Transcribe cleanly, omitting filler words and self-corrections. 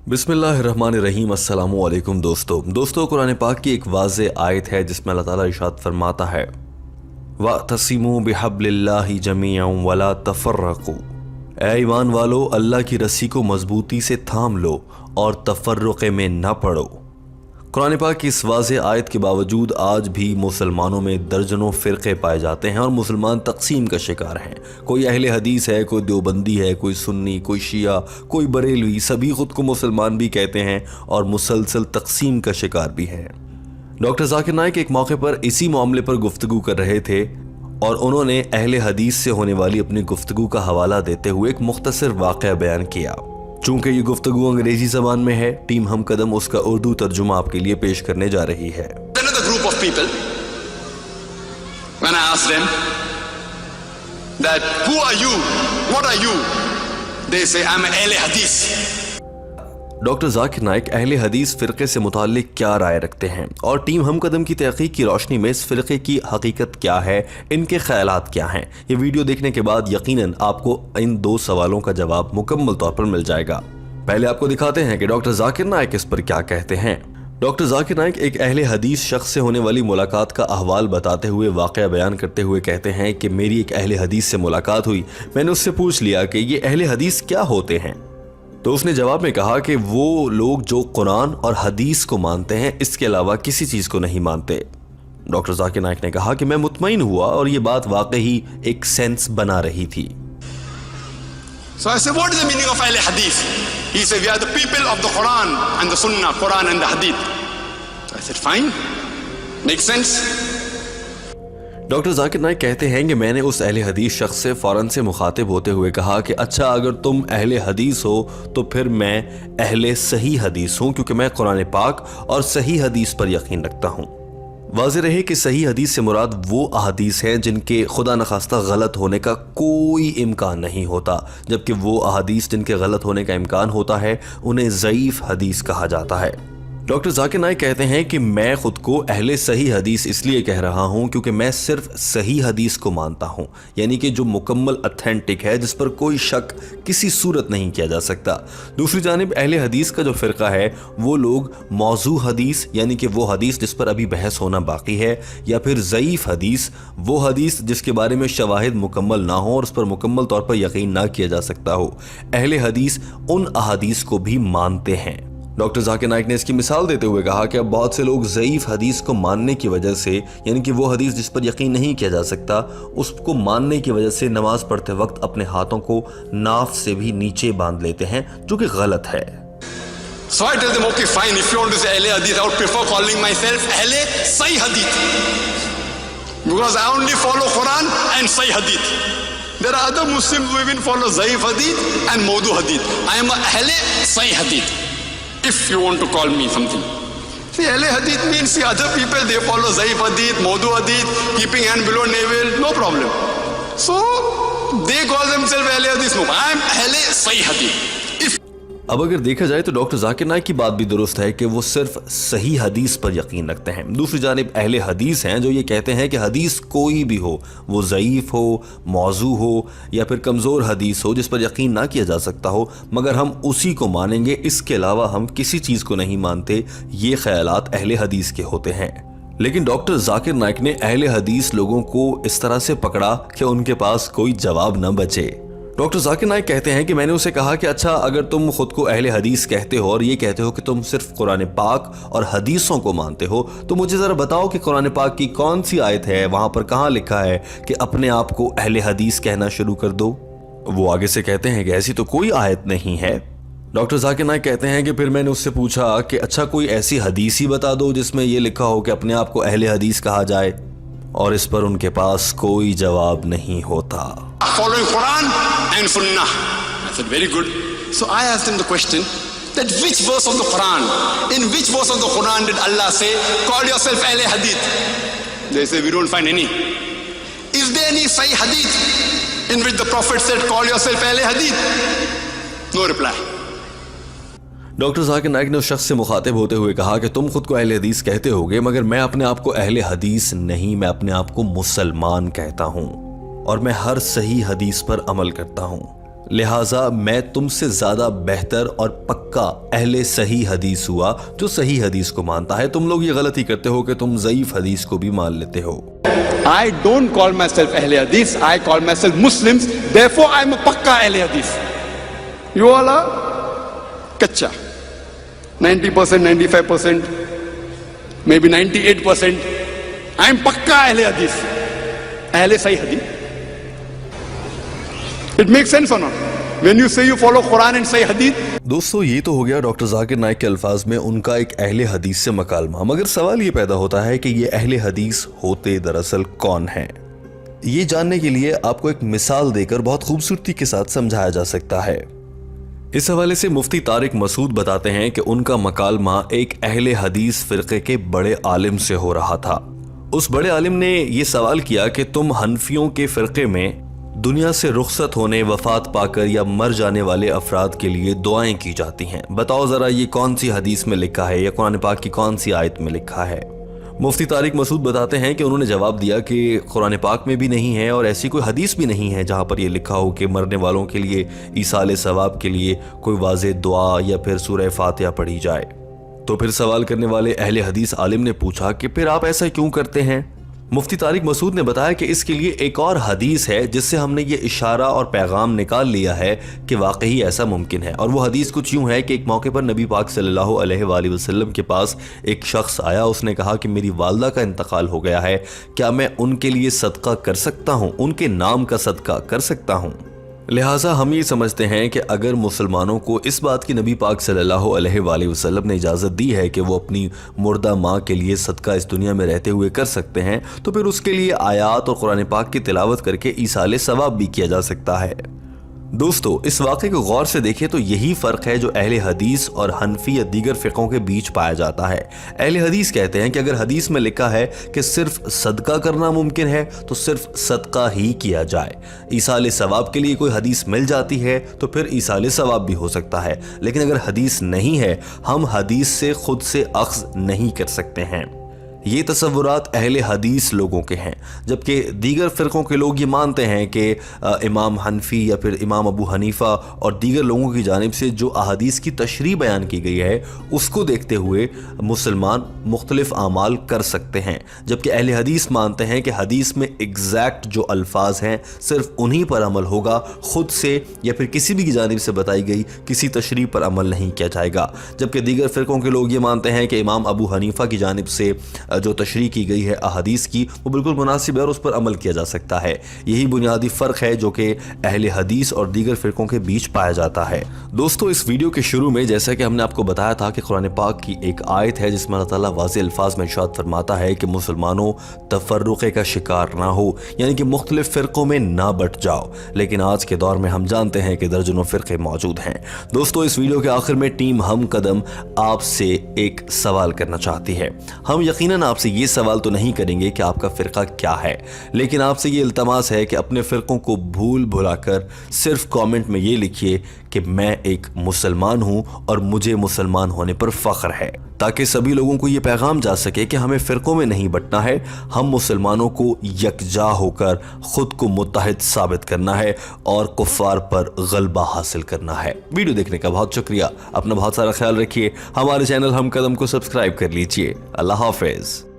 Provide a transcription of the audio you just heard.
बिस्मिल्लाहिर्रहमानिर्रहीम। अस्सलामु अलैकुम दोस्तों कुरान पाक की एक वाज़ेह आयत है जिसमें अल्लाह ताला इरशाद फरमाता है वअतसिमू बिहब्लिल्लाहि जमीअन वला तफर्रकू। ऐ ईमान वालो, अल्लाह की रस्सी को मजबूती से थाम लो और तफर्रुक़ में न पड़ो। कुरान पाक की इस वाज़ेह आयत के बावजूद आज भी मुसलमानों में दर्जनों फ़िरक़े पाए जाते हैं और मुसलमान तक़सीम का शिकार हैं। कोई अहले हदीस है, कोई देवबंदी है, कोई सुन्नी, कोई शिया, कोई बरेलवी, सभी ख़ुद को मुसलमान भी कहते हैं और मुसलसल तक़सीम का शिकार भी हैं। डॉक्टर ज़ाकिर नाइक एक मौके पर इसी मामले पर गुफ्तगू कर रहे थे और उन्होंने अहले हदीस से होने वाली अपनी गुफ्तगू का हवाला देते हुए एक मुख्तसर वाक़या बयान किया। चूंकि ये गुफ्तगू अंग्रेजी ज़बान में है, टीम हम कदम उसका उर्दू तर्जुमा आपके लिए पेश करने जा रही है। Another group of people, when I asked them that who are you, what are you, they say I'm an Ahle Hadith. Doctor Zakir Naik अहले हदीस फ़िरक़े से मुताल्लिक़ क्या राय रखते हैं और टीम हम कदम की तहक़ीक़ की रोशनी में इस फ़िरक़े की हकीकत क्या है, इनके ख़यालात क्या हैं। ये वीडियो देखने के बाद यकीनन आपको इन दो सवालों का जवाब मुकम्मल तौर पर मिल जाएगा। पहले आपको दिखाते हैं कि डॉक्टर ज़ाकिर नाइक इस पर क्या कहते हैं। डॉक्टर ज़ाकिर नाइक एक अहले हदीस शख्स से होने वाली मुलाकात का अहवाल बताते हुए वाक़या बयान करते हुए कहते हैं कि मेरी एक अहले हदीस से मुलाकात हुई। मैंने उससे पूछ लिया कि ये अहले हदीस क्या होते हैं, तो उसने जवाब में कहा कि वो लोग जो कुरान और हदीस को मानते हैं, इसके अलावा किसी चीज़ को नहीं मानते। डॉक्टर ज़ाकिर नाइक ने कहा कि मैं मुतमईन हुआ और ये बात वाकई एक सेंस बना रही थी। So I said, what is the meaning of Ahle Hadith? He said, we are the people of the Quran and the Sunnah, Quran and the Hadith. So I said, fine, makes sense. Doctor Zakir Naik कहते हैं कि मैंने उस अहले हदीस शख्स से फ़ौरन से मुखातिब होते हुए कहा कि अच्छा, अगर तुम अहले हदीस हो तो फिर मैं अहले सही हदीस हूँ, क्योंकि मैं कुरान पाक और सही हदीस पर यकीन रखता हूँ। वाज़ेह रहे कि सही हदीस से मुराद वो अहादीस हैं जिनके खुदा नखास्ता गलत होने का कोई इम्कान नहीं होता, जबकि वो अहादीस जिनके गलत होने का इम्कान होता है उन्हें ज़ईफ़ हदीस कहा जाता है। डॉक्टर ज़ाकिर नाइक कहते हैं कि मैं खुद को अहले सही हदीस इसलिए कह रहा हूं क्योंकि मैं सिर्फ सही हदीस को मानता हूं, यानी कि जो मुकम्मल ऑथेंटिक है, जिस पर कोई शक किसी सूरत नहीं किया जा सकता। दूसरी जानिब अहले हदीस का जो फ़िरक़ा है वो लोग मौजू हदीस, यानी कि वो हदीस जिस पर अभी बहस होना बाकी है, या फिर ज़ईफ़ हदीस, वो हदीस जिसके बारे में शवाहिद मुकम्मल ना हो और उस पर मुकम्मल तौर पर यकीन ना किया जा सकता हो, अहले हदीस उन अहादीस को भी मानते हैं। डॉक्टर ज़ाकिर नाइक ने इसकी मिसाल देते हुए कहा कि अब बहुत से लोग ज़ईफ़ हदीस को मानने की वजह से, यानी कि वो हदीस जिस पर यकीन नहीं किया जा सकता, उसको मानने की वजह से नमाज पढ़ते वक्त अपने हाथों को नाफ से भी नीचे बांध लेते हैं, जो कि गलत है। So I tell them, okay, fine, if you want to say Ahle Hadith, I would prefer calling myself Ahle Sahih Hadith, because I only follow Quran and Sahih Hadith. There are other Muslims who even follow Zaif Hadith and Mawdu Hadith. I am Ahle Sahih Hadith, if you want to call me something. See, Ahle Hadith means, see, other people, they follow Zaif Hadith, Mawdu Hadith, keeping hand below navel, no problem. So, they call themselves Ahle Hadith. No, I am Ahle Sahih Hadith. अब अगर देखा जाए तो doctor Zakir Naik की बात भी दुरुस्त है कि वो सिर्फ सही हदीस पर यकीन रखते हैं। दूसरी जानिब अहले हदीस हैं जो ये कहते हैं कि हदीस कोई भी हो, वो ज़ईफ़ हो, मौजू हो या फिर कमज़ोर हदीस हो जिस पर यकीन ना किया जा सकता हो, मगर हम उसी को मानेंगे, इसके अलावा हम किसी चीज़ को नहीं मानते। ये ख़यालात अहले हदीस के होते हैं। लेकिन डॉक्टर ज़ाकिर नाइक ने अहले हदीस लोगों को इस तरह से पकड़ा कि उनके पास कोई जवाब न बचे। डॉक्टर ज़ाकिर नाइक कहते हैं कि मैंने उसे कहा कि अच्छा, अगर तुम खुद को अहले हदीस कहते हो और ये कहते हो कि तुम सिर्फ कुरान पाक और हदीसों को मानते हो, तो मुझे ज़रा बताओ कि कुरान पाक की कौन सी आयत है, वहाँ पर कहाँ लिखा है कि अपने आप को अहले हदीस कहना शुरू कर दो। वो आगे से कहते हैं कि ऐसी तो कोई आयत नहीं है। डॉक्टर ज़ाकिर नाइक कहते हैं कि फिर मैंने उससे पूछा कि अच्छा, कोई ऐसी हदीस ही बता दो जिसमें ये लिखा हो कि अपने आप को अहले हदीस कहा जाए, और इस पर उनके पास कोई जवाब नहीं होता। Following Quran and Sunnah. I said, very good. So I asked him the question that which verse of the Quran, in which verse of the Quran did Allah say, call yourself Ahle Hadith? They say, we don't find any. Is there any Sahih Hadith in which the Prophet said, call yourself Ahle Hadith? No reply. Doctor Zakir Naik ने उस शख्स से मुखातिब होते हुए कहा कि तुम खुद को अहले हदीस कहते होगे, मगर मैं अपने आप को अहले हदीस नहीं, मैं अपने आप को मुसलमान कहता हूँ और मैं हर सही हदीस पर अमल करता हूँ। लिहाजा मैं तुमसे ज्यादा बेहतर और पक्का अहले सही हदीस हुआ जो सही हदीस को मानता है। तुम लोग ये गलती करते हो कि तुम ज़ईफ हदीस को भी मान लेते हो। I don't call myself Ahle Hadith, I call myself Muslims, therefore I am a pakka Ahle Hadith. You all are kacha. 90%, 95%, maybe 98%. I am pakka Ahle Hadith. Ahle Sahi Hadith. It makes sense or not? When you say you follow Quran and Sahih Hadith. दोस्तों ये तो हो गया doctor Zakir Naik के अल्फाज में उनका एक अहले हदीस से मकालमा, मगर सवाल ये पैदा होता है कि ये अहले हदीस होते दरअसल कौन हैं? ये जानने के लिए आपको एक मिसाल देकर बहुत खूबसूरती के साथ समझाया जा सकता है। इस हवाले से मुफ्ती तारिक मसूद बताते हैं कि उनका मकालमा एक अहले हदीस फिरके के बड़े आलिम से हो रहा था। उस बड़े आलिम ने ये सवाल किया कि तुम हनफियों के फिरके में दुनिया से रुखसत होने, वफात पाकर या मर जाने वाले अफराद के लिए दुआएं की जाती हैं, बताओ ज़रा ये कौन सी हदीस में लिखा है या कुरान पाक की कौन सी आयत में लिखा है? मुफ्ती तारिक मसूद बताते हैं कि उन्होंने जवाब दिया कि कुरान पाक में भी नहीं है और ऐसी कोई हदीस भी नहीं है जहाँ पर ये लिखा हो कि मरने वालों के लिए ईसाले सवाब के लिए कोई वाज़े दुआ या फिर सूरह फातिहा पढ़ी जाए। तो फिर सवाल करने वाले अहले हदीस आलिम ने पूछा कि फिर आप ऐसा क्यों करते हैं? मुफ्ती तारिक मसूद ने बताया कि इसके लिए एक और हदीस है जिससे हमने ये इशारा और पैगाम निकाल लिया है कि वाकई ऐसा मुमकिन है। और वो हदीस कुछ यूं है कि एक मौके पर नबी पाक सल्लल्लाहु अलैहि वसल्लम के पास एक शख्स आया। उसने कहा कि मेरी वालदा का इंतकाल हो गया है, क्या मैं उनके लिए सदका कर सकता हूँ, उनके नाम का सदका कर सकता हूँ? लिहाजा हम ये समझते हैं कि अगर मुसलमानों को इस बात की नबी पाक सल्लल्लाहु अलैहि वसल्लम ने इजाज़त दी है कि वो अपनी मुर्दा माँ के लिए सदका इस दुनिया में रहते हुए कर सकते हैं, तो फिर उसके लिए आयात और कुरान पाक की तिलावत करके ईसाले सवाब भी किया जा सकता है। दोस्तों इस वाक़े को गौर से देखें तो यही फ़र्क है जो अहले हदीस और हनफी या दीगर फ़िक़ों के बीच पाया जाता है। अहले हदीस कहते हैं कि अगर हदीस में लिखा है कि सिर्फ सदका करना मुमकिन है तो सिर्फ सदका ही किया जाए। ईसाले सवाब के लिए कोई हदीस मिल जाती है तो फिर ईसाले सवाब भी हो सकता है, लेकिन अगर हदीस नहीं है हम हदीस से खुद से अख्ज़ नहीं कर सकते हैं। ये तसव्वुरात अहले हदीस लोगों के हैं, जबकि दीगर फ़िरक़ों के लोग ये मानते हैं कि इमाम हनफी या फिर इमाम अबू हनीफ़ा और दीगर लोगों की जानिब से जो अहादीस की तशरीह बयान की गई है उसको देखते हुए मुसलमान मुख्तलिफ़ आमाल कर सकते हैं। जबकि अहले हदीस मानते हैं कि हदीस में एग्जैक्ट जो अल्फाज हैं सिर्फ उन्हीं पर अमल होगा, ख़ुद से या फिर किसी भी की जानिब से बताई गई किसी तशरीह पर अमल नहीं किया जाएगा। जबकि दीगर फ़िरक़ों के लोग ये मानते हैं कि इमाम अबू हनीफ़ा की जानिब से जो तशरीह की गई है अहादीस की वो बिल्कुल मुनासिब है और उस पर अमल किया जा सकता है। यही बुनियादी फ़र्क है जो कि अहले हदीस और दीगर फ़िरक़ों के बीच पाया जाता है। दोस्तों इस वीडियो के शुरू में जैसा कि हमने आपको बताया था कि कुरान पाक की एक आयत है जिसमें अल्लाह ताला वाज़ेह अल्फाज में इरशाद फरमाता है कि मुसलमानों तफर्रुक़े का शिकार ना हो, यानी कि मुख्तलिफ़ फ़िरक़ों में ना बट जाओ। लेकिन आज के दौर में हम जानते हैं कि दर्जनों फ़िरक़े मौजूद हैं। दोस्तों इस वीडियो के आखिर में टीम हम कदम आपसे एक सवाल करना चाहती है। हम यकीनन आपसे ये सवाल तो नहीं करेंगे कि आपका फ़िरक़ा क्या है, लेकिन आपसे ये इल्तमास है कि अपने फ़िरक़ों को भूल भुलाकर सिर्फ कमेंट में ये लिखिए कि मैं एक मुसलमान हूँ और मुझे मुसलमान होने पर फ़ख्र है, ताकि सभी लोगों को ये पैगाम जा सके कि हमें फ़िरक़ों में नहीं बंटना है, हम मुसलमानों को यकजा होकर ख़ुद को मुत्तहिद साबित करना है और कुफ़ार पर गलबा हासिल करना है। वीडियो देखने का बहुत शुक्रिया, अपना बहुत सारा ख्याल रखिए। हमारे चैनल हम कदम को सब्सक्राइब कर लीजिए। अल्लाह हाफ़िज़।